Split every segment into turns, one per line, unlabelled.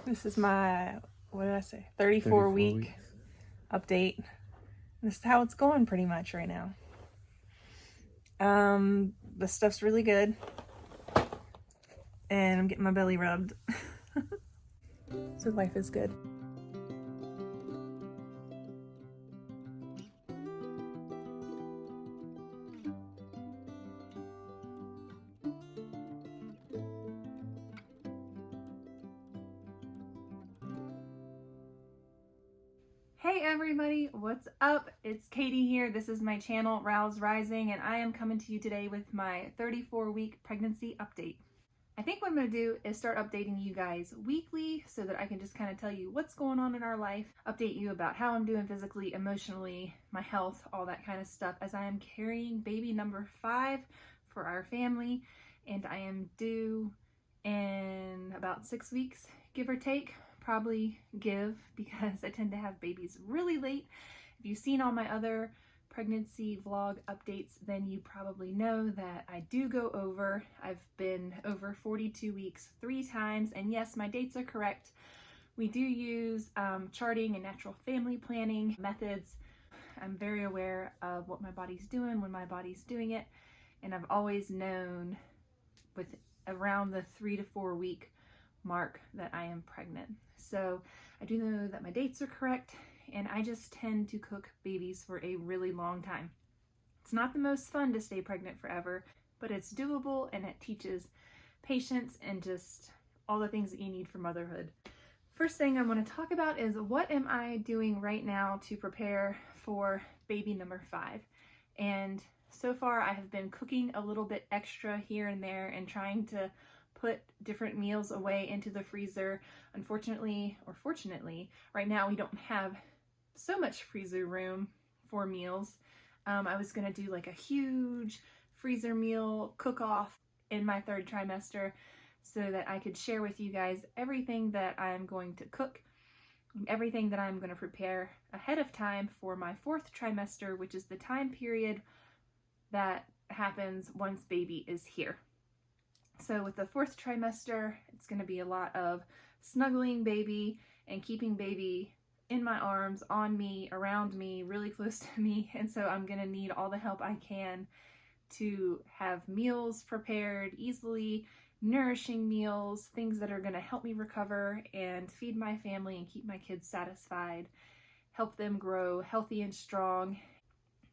This is my, what did I say, 34 week update. This is how it's going pretty much right now. The stuff's really good. And I'm getting my belly rubbed. So life is good. Hey everybody, what's up? It's Katie here. This is my channel, Rouse Rising, and I am coming to you today with my 34-week pregnancy update. I think what I'm going to do is start updating you guys weekly so that I can just kind of tell you what's going on in our life, update you about how I'm doing physically, emotionally, my health, all that kind of stuff, as I am carrying baby number 5 for our family, and I am due in about 6 weeks, give or take. Probably give, because I tend to have babies really late. If you've seen all my other pregnancy vlog updates, then you probably know that I do go over. I've been over 42 weeks 3 times, and yes, my dates are correct. We do use charting and natural family planning methods. I'm very aware of what my body's doing when my body's doing it, and I've always known with around the 3 to 4 week mark that I am pregnant. So I do know that my dates are correct, and I just tend to cook babies for a really long time. It's not the most fun to stay pregnant forever, but it's doable, and it teaches patience and just all the things that you need for motherhood. First thing I want to talk about is what am I doing right now to prepare for baby number 5. And so far I have been cooking a little bit extra here and there and trying to put different meals away into the freezer. Unfortunately, or fortunately, right now we don't have so much freezer room for meals. I was gonna do like a huge freezer meal cook-off in my 3rd trimester so that I could share with you guys everything that I'm going to cook, everything that I'm gonna prepare ahead of time for my 4th trimester, which is the time period that happens once baby is here. So with the 4th trimester, it's going to be a lot of snuggling baby and keeping baby in my arms, on me, around me, really close to me. And so I'm going to need all the help I can to have meals prepared easily, nourishing meals, things that are going to help me recover and feed my family and keep my kids satisfied, help them grow healthy and strong.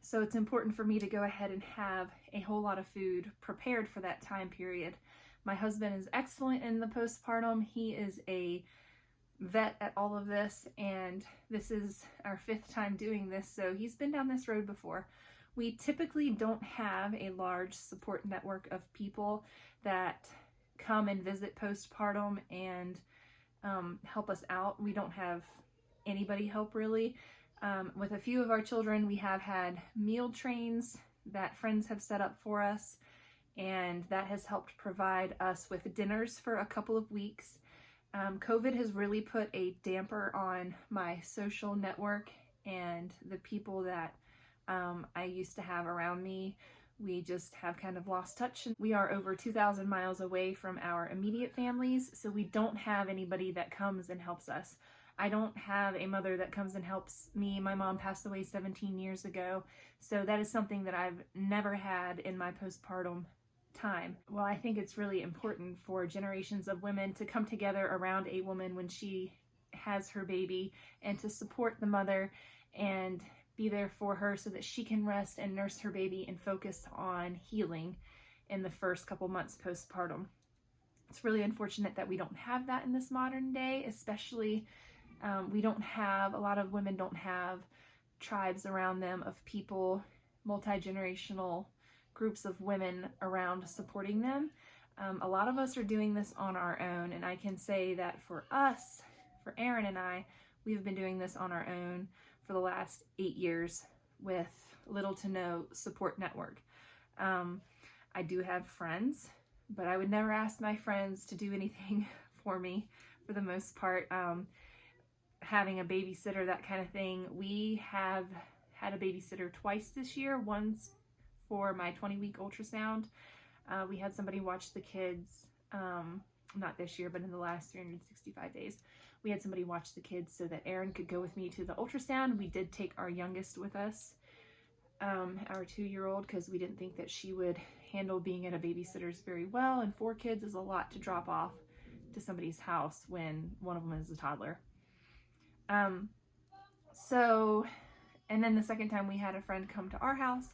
So it's important for me to go ahead and have a whole lot of food prepared for that time period. My husband is excellent in the postpartum. He is a vet at all of this, and this is our 5th time doing this, so he's been down this road before. We typically don't have a large support network of people that come and visit postpartum and help us out. We don't have anybody help really. With a few of our children, we have had meal trains that friends have set up for us, and that has helped provide us with dinners for a couple of weeks. COVID has really put a damper on my social network and the people that I used to have around me. We just have kind of lost touch. We are over 2,000 miles away from our immediate families, so we don't have anybody that comes and helps us. I don't have a mother that comes and helps me. My mom passed away 17 years ago, so that is something that I've never had in my postpartum time. Well, I think it's really important for generations of women to come together around a woman when she has her baby and to support the mother and be there for her so that she can rest and nurse her baby and focus on healing in the first couple months postpartum. It's really unfortunate that we don't have that in this modern day, especially a lot of women don't have tribes around them of people, multi-generational groups of women around supporting them. A lot of us are doing this on our own, and I can say that for us, for Aaron and I, we've been doing this on our own for the last 8 years with little to no support network. I do have friends, but I would never ask my friends to do anything for me for the most part. Having a babysitter, that kind of thing. We have had a babysitter twice this year. Once for my 20-week ultrasound. We had somebody watch the kids not this year, but in the last 365 days, we had somebody watch the kids so that Erin could go with me to the ultrasound. We did take our youngest with us, our 2-year-old, because we didn't think that she would handle being at a babysitter's very well, and 4 kids is a lot to drop off to somebody's house when one of them is a toddler. And then the second time we had a friend come to our house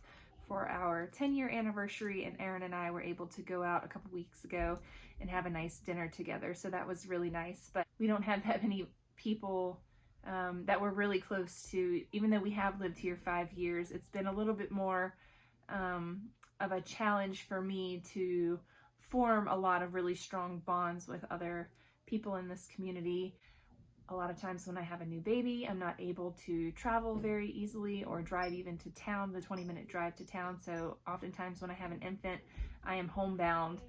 for our 10-year anniversary, and Erin and I were able to go out a couple weeks ago and have a nice dinner together. So that was really nice, but we don't have that many people that we're really close to. Even though we have lived here 5 years, it's been a little bit more of a challenge for me to form a lot of really strong bonds with other people in this community. A lot of times when I have a new baby, I'm not able to travel very easily or drive even to town, the 20-minute drive to town. So oftentimes when I have an infant, I am homebound.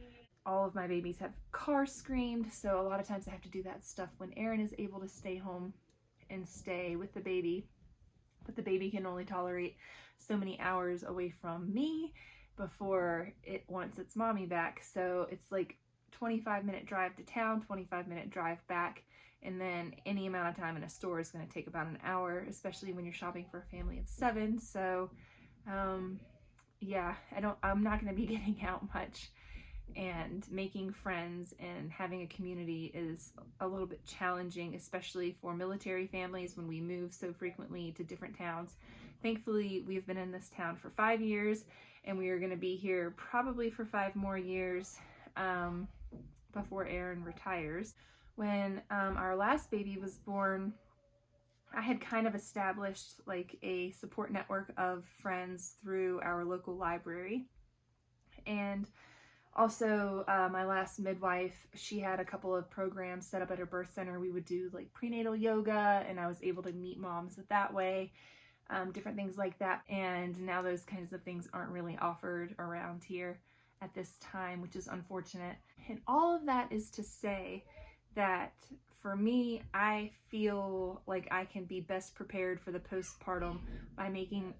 All of my babies have car screamed, so a lot of times I have to do that stuff when Erin is able to stay home and stay with the baby. But the baby can only tolerate so many hours away from me before it wants its mommy back. So it's like 25-minute drive to town, 25-minute drive back. And then any amount of time in a store is going to take about an hour, especially when you're shopping for a family of 7. So, yeah, I'm not going to be getting out much, and making friends and having a community is a little bit challenging, especially for military families when we move so frequently to different towns. Thankfully, we've been in this town for 5 years, and we are going to be here probably for 5 more years before Erin retires. When our last baby was born, I had kind of established like a support network of friends through our local library. And also my last midwife, she had a couple of programs set up at her birth center. We would do like prenatal yoga, and I was able to meet moms that way, different things like that. And now those kinds of things aren't really offered around here at this time, which is unfortunate. And all of that is to say that for me, I feel like I can be best prepared for the postpartum by making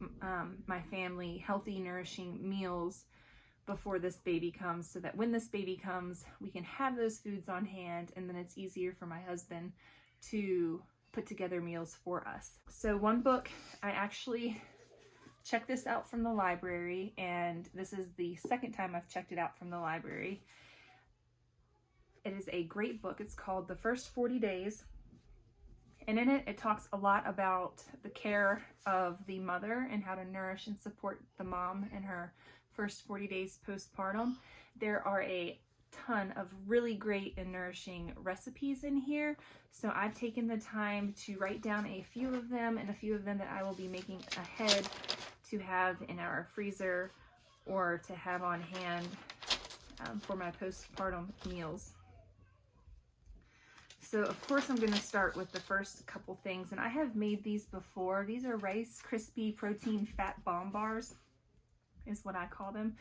my family healthy, nourishing meals before this baby comes, so that when this baby comes, we can have those foods on hand, and then it's easier for my husband to put together meals for us. So one book, I actually checked this out from the library, and this is the second time I've checked it out from the library. It is a great book. It's called The First 40 Days. And in it, it talks a lot about the care of the mother and how to nourish and support the mom in her first 40 days postpartum. There are a ton of really great and nourishing recipes in here. So I've taken the time to write down a few of them, and a few of them that I will be making ahead to have in our freezer or to have on hand for my postpartum meals. So of course I'm going to start with the first couple things, and I have made these before. These are Rice Krispie Protein Fat Bomb Bars, is what I call them.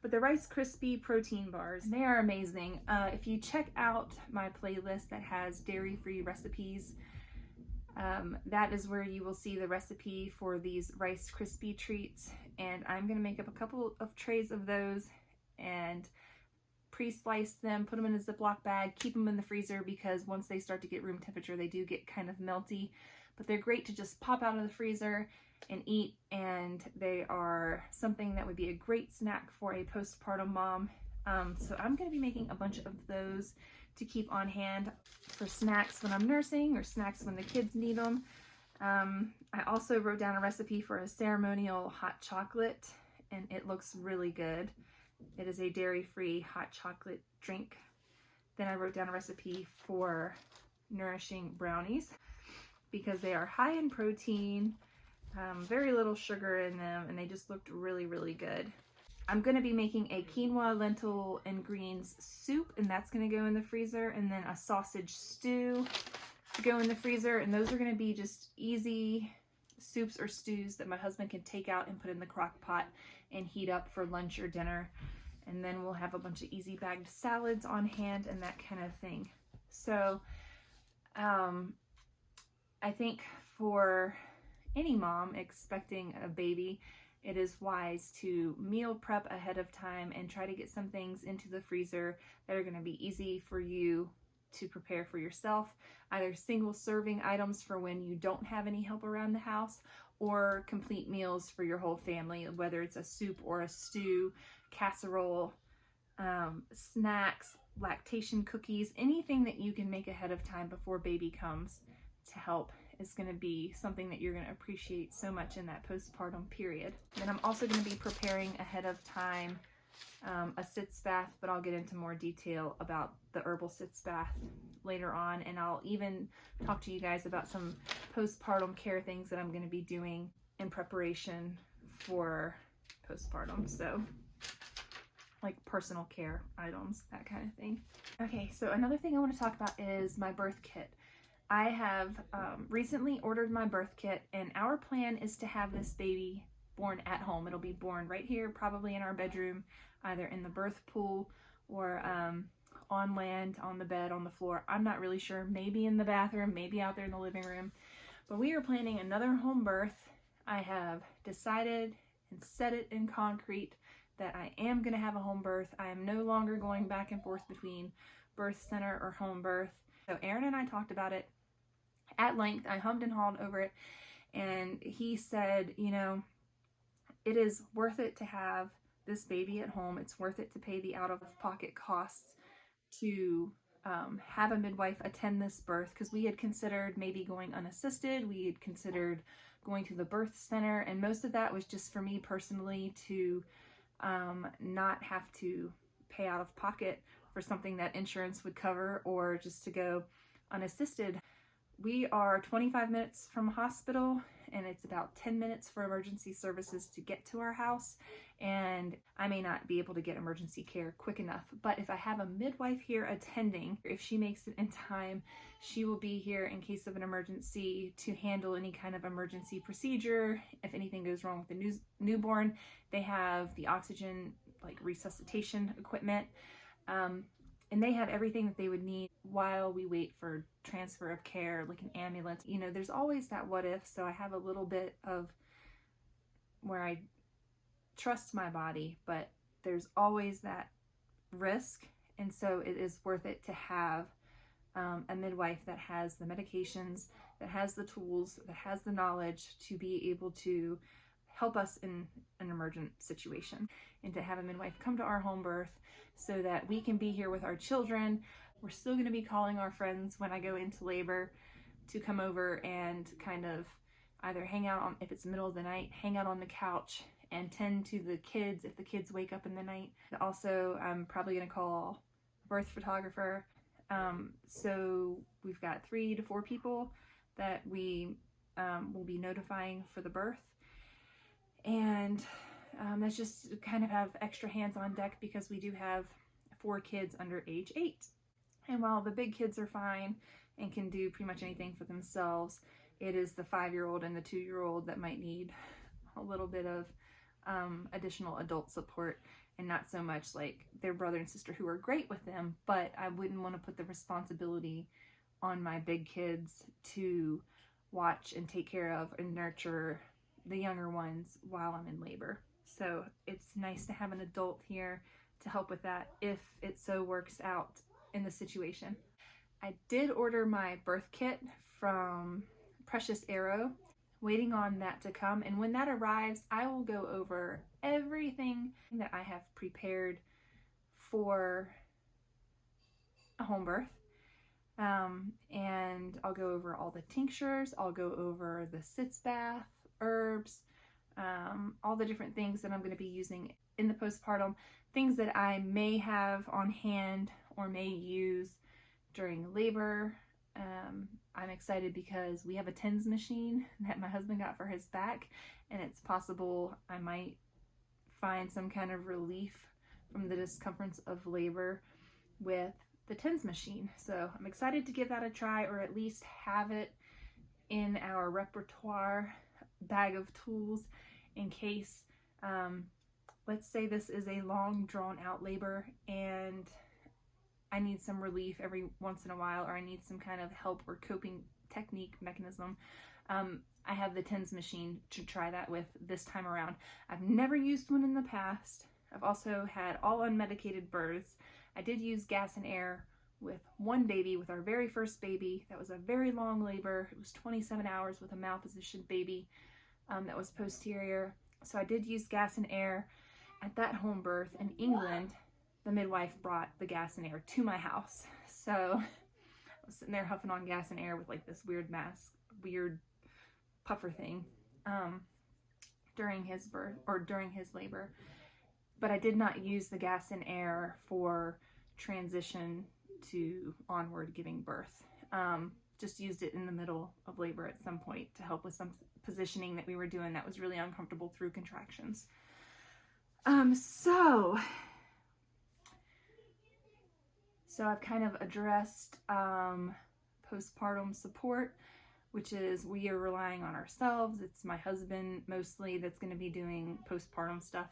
But the Rice Krispie Protein Bars, they are amazing. If you check out my playlist that has dairy-free recipes, that is where you will see the recipe for these Rice Krispie treats. And I'm going to make up a couple of trays of those and pre-slice them, put them in a Ziploc bag, keep them in the freezer, because once they start to get room temperature, they do get kind of melty. But they're great to just pop out of the freezer and eat, and they are something that would be a great snack for a postpartum mom. So I'm going to be making a bunch of those to keep on hand for snacks when I'm nursing, or snacks when the kids need them. I also wrote down a recipe for a ceremonial hot chocolate, and it looks really good. It is a dairy-free hot chocolate drink. Then I wrote down a recipe for nourishing brownies, because they are high in protein, very little sugar in them, and they just looked really, really good. I'm going to be making a quinoa, lentil, and greens soup, and that's going to go in the freezer, and then a sausage stew to go in the freezer, and those are going to be just easy soups or stews that my husband can take out and put in the crock pot and heat up for lunch or dinner. And then we'll have a bunch of easy bagged salads on hand and that kind of thing. So I think for any mom expecting a baby, it is wise to meal prep ahead of time and try to get some things into the freezer that are going to be easy for you to prepare for yourself, either single serving items for when you don't have any help around the house, or complete meals for your whole family, whether it's a soup or a stew, casserole, snacks, lactation cookies, anything that you can make ahead of time before baby comes to help is going to be something that you're going to appreciate so much in that postpartum period. Then I'm also going to be preparing ahead of time a sitz bath, but I'll get into more detail about the herbal sitz bath later on, and I'll even talk to you guys about some postpartum care things that I'm going to be doing in preparation for postpartum. So like personal care items, that kind of thing. Okay, so another thing I want to talk about is my birth kit. I have recently ordered my birth kit, and our plan is to have this baby born at home. It'll be born right here, probably in our bedroom, either in the birth pool or on land, on the bed, on the floor. I'm not really sure, maybe in the bathroom, maybe out there in the living room. But we are planning another home birth. I have decided and set it in concrete that I am going to have a home birth. I am no longer going back and forth between birth center or home birth. So Aaron and I talked about it at length. I hummed and hawed over it, and he said, you know, it is worth it to have this baby at home. It's worth it to pay the out-of-pocket costs to have a midwife attend this birth, because we had considered maybe going unassisted. We had considered going to the birth center, and most of that was just for me personally to not have to pay out of pocket for something that insurance would cover, or just to go unassisted. We are 25 minutes from a hospital, and it's about 10 minutes for emergency services to get to our house, and I may not be able to get emergency care quick enough. But if I have a midwife here attending, if she makes it in time, she will be here in case of an emergency to handle any kind of emergency procedure. If anything goes wrong with the newborn, they have the oxygen, like resuscitation equipment, and they have everything that they would need while we wait for transfer of care, like an ambulance. You know, there's always that what if, so I have a little bit of where I trust my body, but there's always that risk, and so it is worth it to have a midwife that has the medications, that has the tools, that has the knowledge to be able to help us in an emergent situation, and to have a midwife come to our home birth so that we can be here with our children. We're still going to be calling our friends when I go into labor to come over and kind of either hang out on, if it's the middle of the night, hang out on the couch and tend to the kids if the kids wake up in the night. Also, I'm probably going to call a birth photographer. So we've got 3 to 4 people that we will be notifying for the birth. And let's just kind of have extra hands on deck, because we do have 4 kids under age 8. And while the big kids are fine and can do pretty much anything for themselves, it is the 5-year-old and the 2-year-old that might need a little bit of additional adult support, and not so much like their brother and sister, who are great with them, but I wouldn't want to put the responsibility on my big kids to watch and take care of and nurture the younger ones while I'm in labor. So it's nice to have an adult here to help with that if it so works out in the situation. I did order my birth kit from Precious Arrow, waiting on that to come, and when that arrives, I will go over everything that I have prepared for a home birth. And I'll go over all the tinctures, I'll go over the sitz bath, herbs, all the different things that I'm going to be using in the postpartum, things that I may have on hand or may use during labor. I'm excited because we have a TENS machine that my husband got for his back, and it's possible I might find some kind of relief from the discomforts of labor with the TENS machine. So I'm excited to give that a try, or at least have it in our repertoire bag of tools in case, let's say this is a long drawn out labor and I need some relief every once in a while, or I need some kind of help or coping technique mechanism, I have the TENS machine to try that with this time around. I've never used one in the past. I've also had all unmedicated births. I did use gas and air with one baby, with our very first baby. That was a very long labor. It was 27 hours with a malpositioned baby that was posterior. So I did use gas and air at that home birth in England. The midwife brought the gas and air to my house. So I was sitting there huffing on gas and air with like this weird mask, weird puffer thing during his birth or during his labor. But I did not use the gas and air for transition to onward giving birth. Just used it in the middle of labor at some point to help with some positioning that we were doing that was really uncomfortable through contractions. So I've kind of addressed postpartum support, which is we are relying on ourselves. It's my husband mostly that's going to be doing postpartum stuff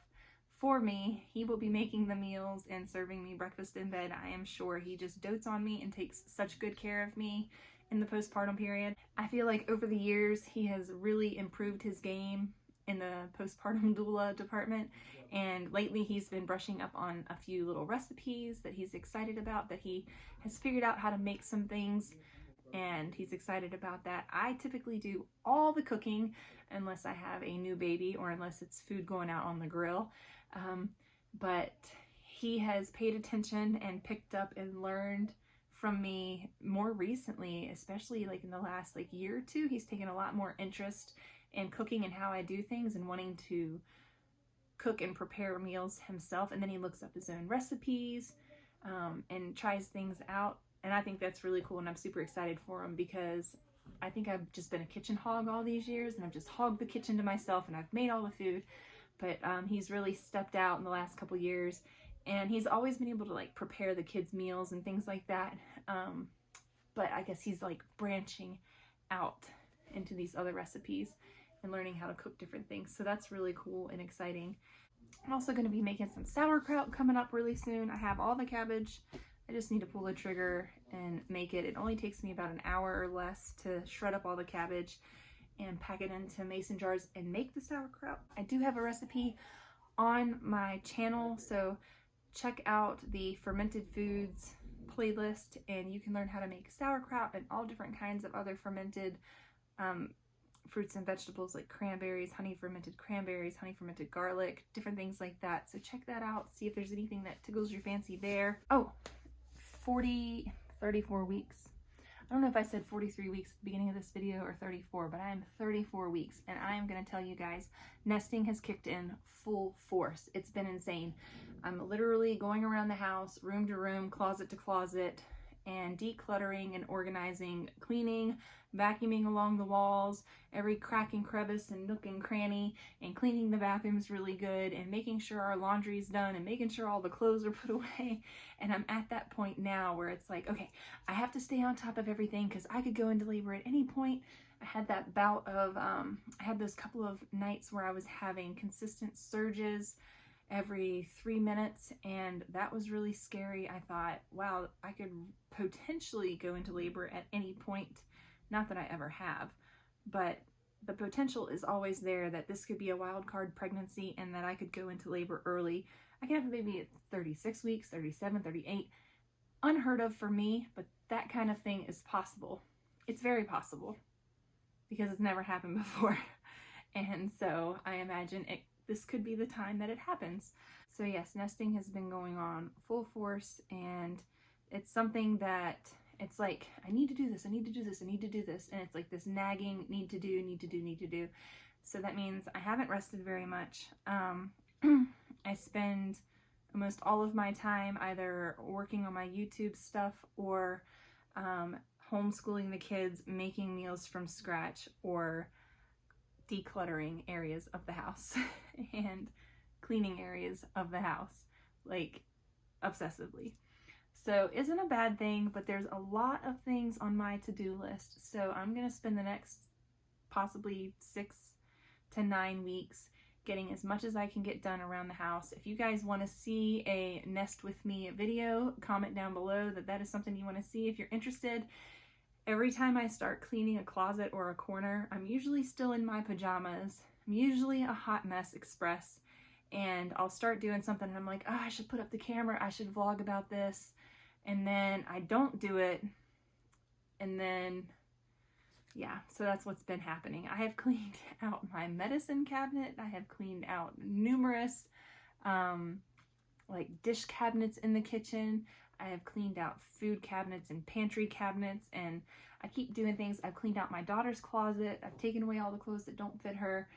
for me. He will be making the meals and serving me breakfast in bed. I am sure he just dotes on me and takes such good care of me in the postpartum period. I feel like over the years he has really improved his game in the postpartum doula department, and lately he's been brushing up on a few little recipes that he's excited about, that he has figured out how to make some things, and he's excited about that. I typically do all the cooking unless I have a new baby or unless it's food going out on the grill, but he has paid attention and picked up and learned from me more recently, especially like in the last year or two. He's taken a lot more interest in cooking and how I do things and wanting to cook and prepare meals himself, and then he looks up his own recipes and tries things out, and I think that's really cool, and I'm super excited for him because I think I've just been a kitchen hog all these years, and I've just hogged the kitchen to myself, and I've made all the food, but he's really stepped out in the last couple years, and he's always been able to prepare the kids' meals and things like that, but I guess he's branching out into these other recipes and learning how to cook different things. So that's really cool and exciting. I'm also going to be making some sauerkraut coming up really soon. I have all the cabbage. I just need to pull the trigger and make it. It only takes me about an hour or less to shred up all the cabbage and pack it into mason jars and make the sauerkraut. I do have a recipe on my channel, so check out the fermented foods playlist and you can learn how to make sauerkraut and all different kinds of other fermented fruits and vegetables like cranberries, honey fermented garlic, different things like that. So check that out, see if there's anything that tickles your fancy there. Oh, 34 weeks. I don't know if I said 43 weeks at the beginning of this video or 34, but I am 34 weeks and I am going to tell you guys, nesting has kicked in full force. It's been insane. I'm literally going around the house, room to room, closet to closet, and decluttering and organizing, cleaning, vacuuming along the walls, every crack and crevice and nook and cranny, and cleaning the bathrooms really good, and making sure our laundry's done, and making sure all the clothes are put away. And I'm at that point now where it's like, okay, I have to stay on top of everything because I could go into labor at any point. I had that bout of, I had those couple of nights where I was having consistent surges every 3 minutes, and that was really scary. I thought, wow, I could potentially go into labor at any point. Not that I ever have, but the potential is always there that this could be a wild card pregnancy and that I could go into labor early. I could have a baby at 36 weeks, 37, 38. Unheard of for me, but that kind of thing is possible. It's very possible because it's never happened before. And so I imagine this could be the time that it happens. So yes, nesting has been going on full force, and it's something that it's like, I need to do this, I need to do this, I need to do this. And it's like this nagging need to do. So that means I haven't rested very much. I spend almost all of my time either working on my YouTube stuff or homeschooling the kids, making meals from scratch, or decluttering areas of the house and cleaning areas of the house, obsessively. So isn't a bad thing, but there's a lot of things on my to-do list. So I'm going to spend the next possibly 6 to 9 weeks getting as much as I can get done around the house. If you guys want to see a nest with me video, comment down below that is something you want to see if you're interested. Every time I start cleaning a closet or a corner, I'm usually still in my pajamas. I'm usually a hot mess express, and I'll start doing something and I'm like, oh, I should put up the camera, I should vlog about this, and then I don't do it, and then yeah, so that's what's been happening. I have cleaned out my medicine cabinet. I have cleaned out numerous like dish cabinets in the kitchen. I have cleaned out food cabinets and pantry cabinets, and I keep doing things. I've cleaned out my daughter's closet. I've taken away all the clothes that don't fit her,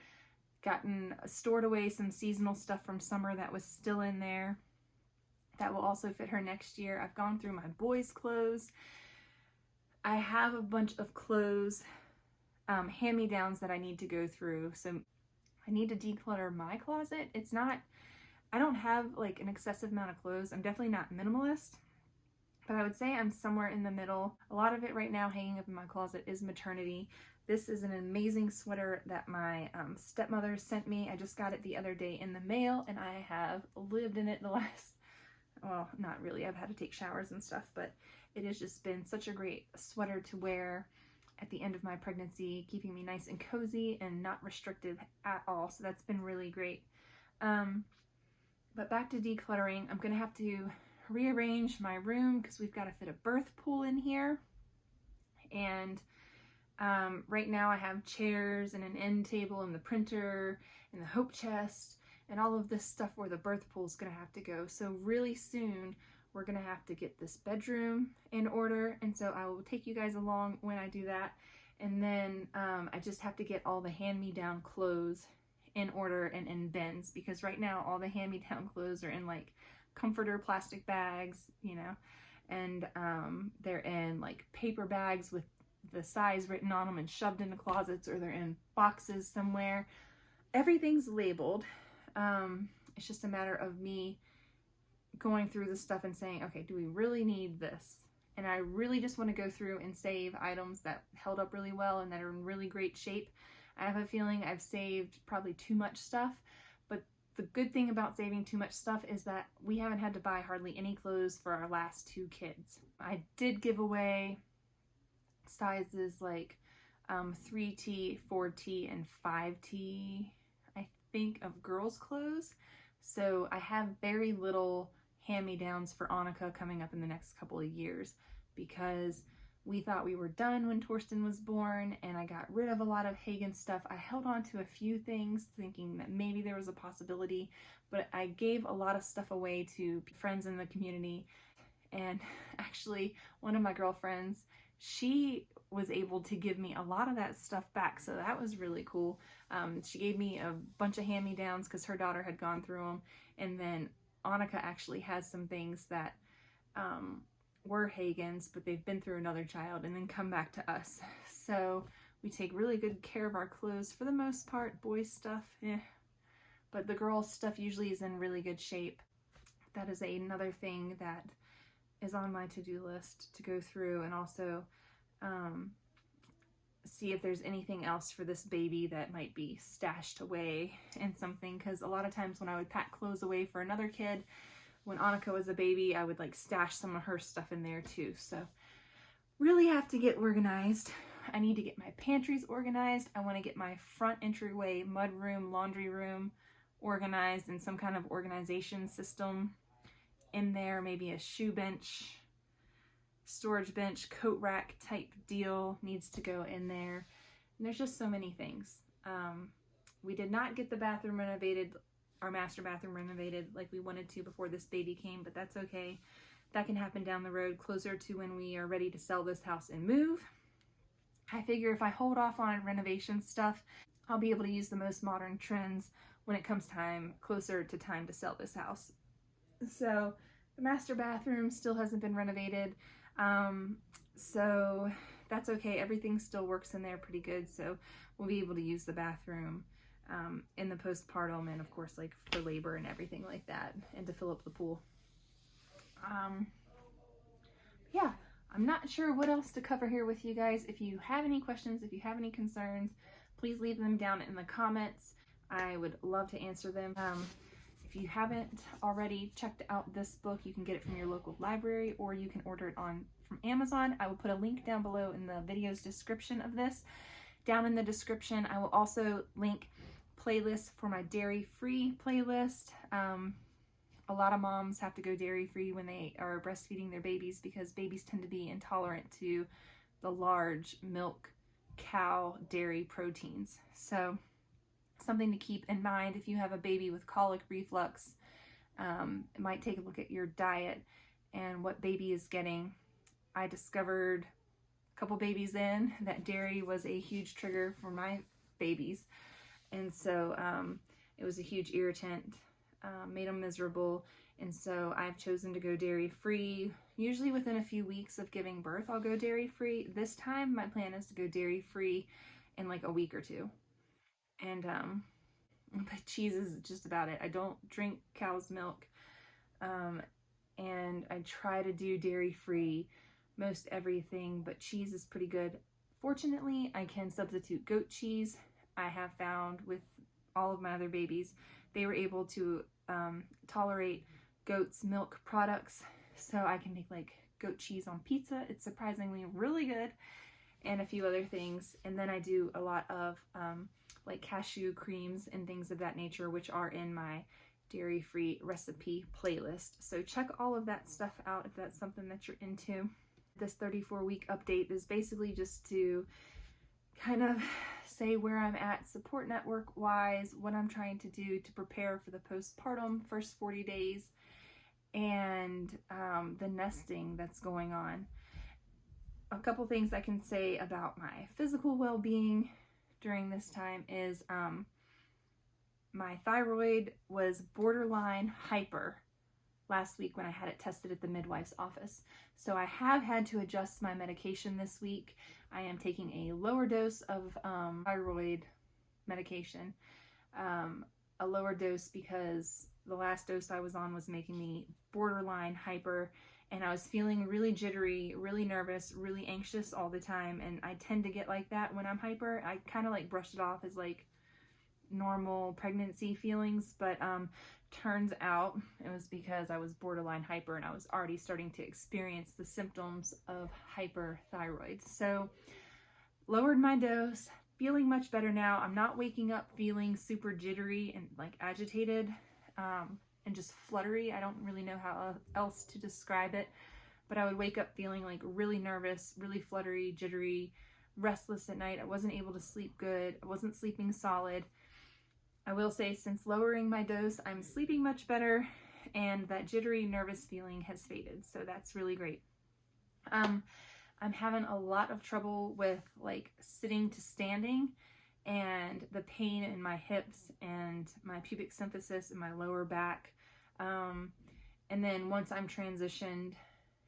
stored away some seasonal stuff from summer that was still in there that will also fit her next year. I've gone through my boys' clothes. I have a bunch of clothes, hand-me-downs that I need to go through. So I need to declutter my closet. I don't have like an excessive amount of clothes. I'm definitely not minimalist, but I would say I'm somewhere in the middle. A lot of it right now hanging up in my closet is maternity. This is an amazing sweater that my stepmother sent me. I just got it the other day in the mail, and I have lived in it the last, well, not really. I've had to take showers and stuff, but it has just been such a great sweater to wear at the end of my pregnancy, keeping me nice and cozy and not restrictive at all. So that's been really great. But back to decluttering, I'm gonna have to rearrange my room because we've got to fit a birth pool in here. And right now I have chairs and an end table and the printer and the hope chest and all of this stuff where the birth pool is gonna have to go. So really soon we're gonna have to get this bedroom in order, and so I will take you guys along when I do that. And then I just have to get all the hand-me-down clothes in order and in bins, because right now all the hand-me-down clothes are in like comforter plastic bags, you know, and they're in like paper bags with the size written on them and shoved into closets, or they're in boxes somewhere. Everything's labeled. It's just a matter of me going through the stuff and saying, okay, do we really need this? And I really just want to go through and save items that held up really well and that are in really great shape. I have a feeling I've saved probably too much stuff, but the good thing about saving too much stuff is that we haven't had to buy hardly any clothes for our last 2 kids. I did give away sizes like 3T, 4T, and 5T, I think, of girls' clothes. So I have very little hand-me-downs for Annika coming up in the next couple of years, because we thought we were done when Torsten was born, and I got rid of a lot of Hagen stuff. I held on to a few things thinking that maybe there was a possibility, but I gave a lot of stuff away to friends in the community. And actually, one of my girlfriends, she was able to give me a lot of that stuff back, so that was really cool. She gave me a bunch of hand-me-downs because her daughter had gone through them, and then Annika actually has some things that were Hagen's, but they've been through another child and then come back to us. So we take really good care of our clothes for the most part. Boys' stuff, but the girls' stuff usually is in really good shape. That is another thing that is on my to-do list to go through, and also see if there's anything else for this baby that might be stashed away in something, because a lot of times when I would pack clothes away for another kid, when Annika was a baby, I would like stash some of her stuff in there too. So really have to get organized. I need to get my pantries organized. I want to get my front entryway, mudroom, laundry room organized, and some kind of organization system in there. Maybe a shoe bench, storage bench, coat rack type deal needs to go in there. And there's just so many things. We did not get the bathroom renovated, our master bathroom renovated like we wanted to before this baby came, but that's okay. That can happen down the road, closer to when we are ready to sell this house and move. I figure if I hold off on renovation stuff, I'll be able to use the most modern trends when it comes closer to time to sell this house. So the master bathroom still hasn't been renovated. So that's okay. Everything still works in there pretty good. So we'll be able to use the bathroom in the postpartum, and of course like for labor and everything like that, and to fill up the pool. Yeah, I'm not sure what else to cover here with you guys. If you have any questions, if you have any concerns, please leave them down in the comments. I would love to answer them. If you haven't already checked out this book, you can get it from your local library, or you can order it from Amazon. I will put a link down below in the video's description of this. Down in the description, I will also link playlists for my dairy-free playlist. A lot of moms have to go dairy-free when they are breastfeeding their babies because babies tend to be intolerant to the large milk cow dairy proteins. So something to keep in mind if you have a baby with colic reflux. It might take a look at your diet and what baby is getting. I discovered a couple babies in that dairy was a huge trigger for my babies, and so it was a huge irritant, made them miserable, and so I've chosen to go dairy free. Usually within a few weeks of giving birth I'll go dairy free. This time my plan is to go dairy free in like a week or two. And but cheese is just about it. I don't drink cow's milk, and I try to do dairy free most everything, but cheese is pretty good. Fortunately, I can substitute goat cheese. I have found with all of my other babies, they were able to tolerate goat's milk products, so I can make like goat cheese on pizza. It's surprisingly really good, and a few other things. And then I do a lot of like cashew creams and things of that nature, which are in my dairy-free recipe playlist. So check all of that stuff out if that's something that you're into. This 34-week update is basically just to kind of say where I'm at support network wise, what I'm trying to do to prepare for the postpartum first 40 days, and the nesting that's going on. A couple things I can say about my physical well-being during this time is my thyroid was borderline hyper last week when I had it tested at the midwife's office. So I have had to adjust my medication this week. I am taking a lower dose of thyroid medication, a lower dose because the last dose I was on was making me borderline hyper, and I was feeling really jittery, really nervous, really anxious all the time, and I tend to get like that when I'm hyper. I kind of like brushed it off as like normal pregnancy feelings, but turns out it was because I was borderline hyper and I was already starting to experience the symptoms of hyperthyroid. So lowered my dose, feeling much better now. I'm not waking up feeling super jittery and like agitated and just fluttery. I don't really know how else to describe it, but I would wake up feeling like really nervous, really fluttery, jittery, restless at night. I wasn't able to sleep good. I wasn't sleeping solid. I will say since lowering my dose, I'm sleeping much better, and that jittery, nervous feeling has faded. So that's really great. I'm having a lot of trouble with like sitting to standing, and the pain in my hips and my pubic symphysis and my lower back. And then once I'm transitioned,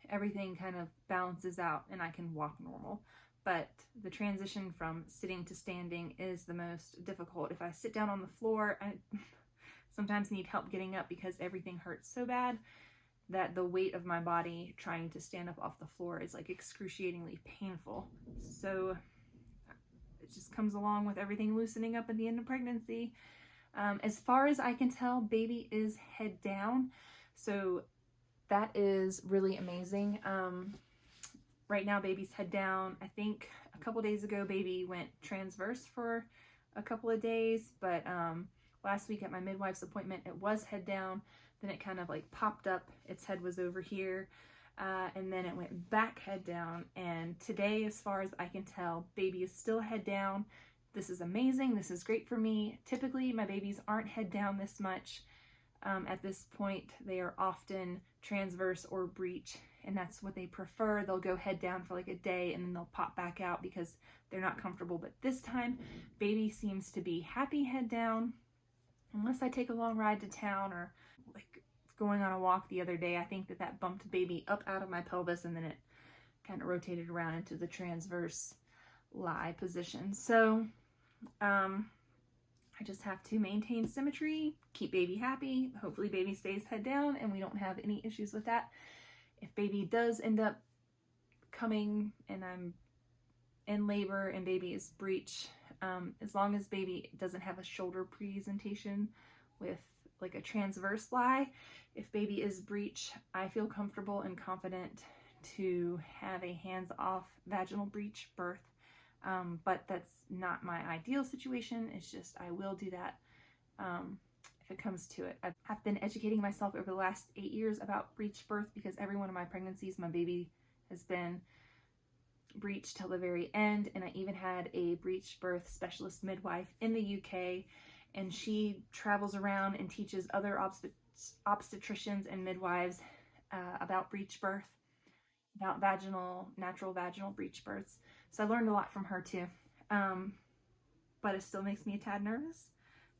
everything kind of balances out and I can walk normal. But the transition from sitting to standing is the most difficult. If I sit down on the floor, I sometimes need help getting up because everything hurts so bad that the weight of my body trying to stand up off the floor is like excruciatingly painful. So it just comes along with everything loosening up at the end of pregnancy. As far as I can tell, baby is head down. So that is really amazing. Right now, baby's head down. I think a couple days ago, baby went transverse for a couple of days, but last week at my midwife's appointment, it was head down. Then it kind of like popped up. Its head was over here, and then it went back head down. And today, as far as I can tell, baby is still head down. This is amazing. This is great for me. Typically, my babies aren't head down this much. At this point, they are often transverse or breech, and that's what they prefer. They'll go head down for like a day and then they'll pop back out because they're not comfortable. But this time, baby seems to be happy head down. Unless I take a long ride to town or like going on a walk the other day, I think that bumped baby up out of my pelvis and then it kind of rotated around into the transverse lie position. So I just have to maintain symmetry, keep baby happy. Hopefully baby stays head down and we don't have any issues with that. If baby does end up coming and I'm in labor and baby is breech, as long as baby doesn't have a shoulder presentation with like a transverse lie, if baby is breech, I feel comfortable and confident to have a hands-off vaginal breech birth. But that's not my ideal situation. It's just I will do that if it comes to it. I've been educating myself over the last 8 years about breech birth because every one of my pregnancies, my baby has been breech till the very end, and I even had a breech birth specialist midwife in the UK, and she travels around and teaches other obstetricians and midwives about breech birth, about natural vaginal breech births. So I learned a lot from her too, but it still makes me a tad nervous.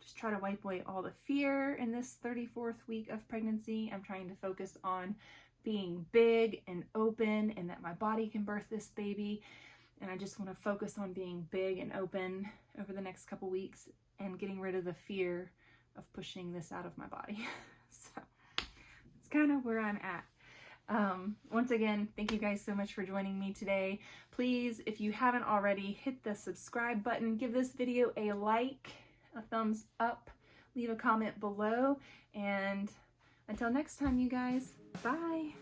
Just try to wipe away all the fear in this 34th week of pregnancy. I'm trying to focus on being big and open and that my body can birth this baby. And I just want to focus on being big and open over the next couple weeks and getting rid of the fear of pushing this out of my body. So it's kind of where I'm at. Once again, thank you guys so much for joining me today. Please, if you haven't already, hit the subscribe button, give this video a like, a thumbs up, leave a comment below, and until next time, you guys, bye.